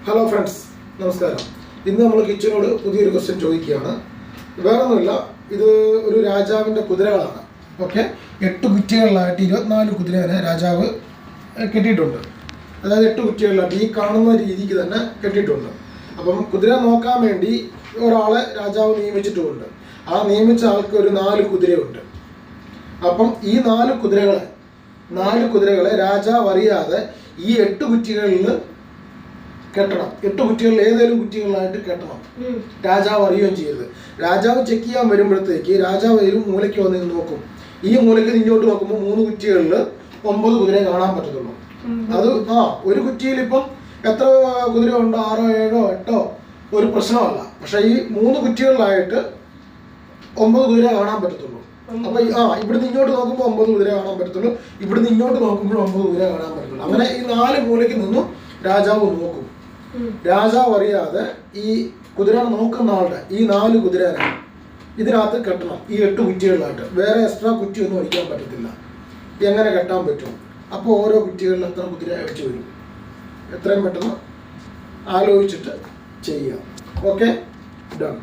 Hello friends, നമസ്കാരം. ഇന്ന് നമ്മൾ കിച്ചനോട് പുതിയൊരു ക്വസ്റ്റ്യൻ ചോദിക്കുകയാണ്. വേറൊന്നുമില്ല, ഇത് ഒരു രാജാവിൻ്റെ കുതിരകളാണ്. ഓക്കെ, 8 കുറ്റികളിലായിട്ട് 24 കുതിരേനെ രാജാവ് കെട്ടിയിട്ടുണ്ട്. അതായത് 8 കുറ്റികളിലായിട്ട് ഈ കാണുന്ന രീതിക്ക് തന്നെ കെട്ടിയിട്ടുണ്ട്. അപ്പം കുതിര നോക്കാൻ വേണ്ടി ഒരാളെ രാജാവ് നിയമിച്ചിട്ടുമുണ്ട്. ആ നിയമിച്ച ആൾക്ക് ഒരു 4 കുതിരയുണ്ട്. അപ്പം ഈ 4 കുതിരകളെ രാജാവ് അറിയാതെ ഈ 8 കുറ്റികളിൽ കെട്ടണം. 8 കുറ്റികളിൽ ഏതെങ്കിലും കുറ്റികളിലായിട്ട് കെട്ടണം. രാജാവ് അറിയുകയും ചെയ്യരുത്. രാജാവ് ചെക്ക് ചെയ്യാൻ വരുമ്പോഴത്തേക്ക് രാജാവ് ഒരു മൂലയ്ക്ക് വന്ന് നോക്കും. ഈ മൂലയ്ക്ക് ഇങ്ങോട്ട് നോക്കുമ്പോൾ 3 കുറ്റികളിൽ 9 കുതിരയെ കാണാൻ പറ്റത്തുള്ളൂ. അത് ഒരു കുറ്റിയിൽ ഇപ്പം എത്ര കുതിര ഉണ്ടോ, 6, 7, 8 ഒരു പ്രശ്നമല്ല. പക്ഷെ ഈ 3 കുറ്റികളിലായിട്ട് 9 കുതിര കാണാൻ പറ്റത്തുള്ളൂ. അപ്പൊ ഇവിടുന്ന് ഇങ്ങോട്ട് നോക്കുമ്പോൾ 9 കുതിര കാണാൻ പറ്റത്തുള്ളൂ, ഇവിടുന്ന് ഇങ്ങോട്ട് നോക്കുമ്പോൾ 9 കുതിര കാണാൻ പറ്റത്തുള്ളൂ. അങ്ങനെ ഈ 4 മൂലയ്ക്ക് നിന്നും രാജാവ് നോക്കും. രാജാവ് അറിയാതെ ഈ കുതിര നോക്കുന്ന ആളുടെ ഈ 4 കുതിരനെ ഇതിനകത്ത് കെട്ടണം. ഈ 8 കുറ്റികളിലായിട്ട് വേറെ എക്സ്ട്രാ കുറ്റിയൊന്നും ഒഴിക്കാൻ പറ്റത്തില്ല. എങ്ങനെ കെട്ടാൻ പറ്റും? അപ്പോൾ ഓരോ കുറ്റികളിൽ എത്ര കുതിര വെച്ച് വരും, എത്രയും പെട്ടെന്ന് ആലോചിച്ചിട്ട് ചെയ്യുക. Okay, done.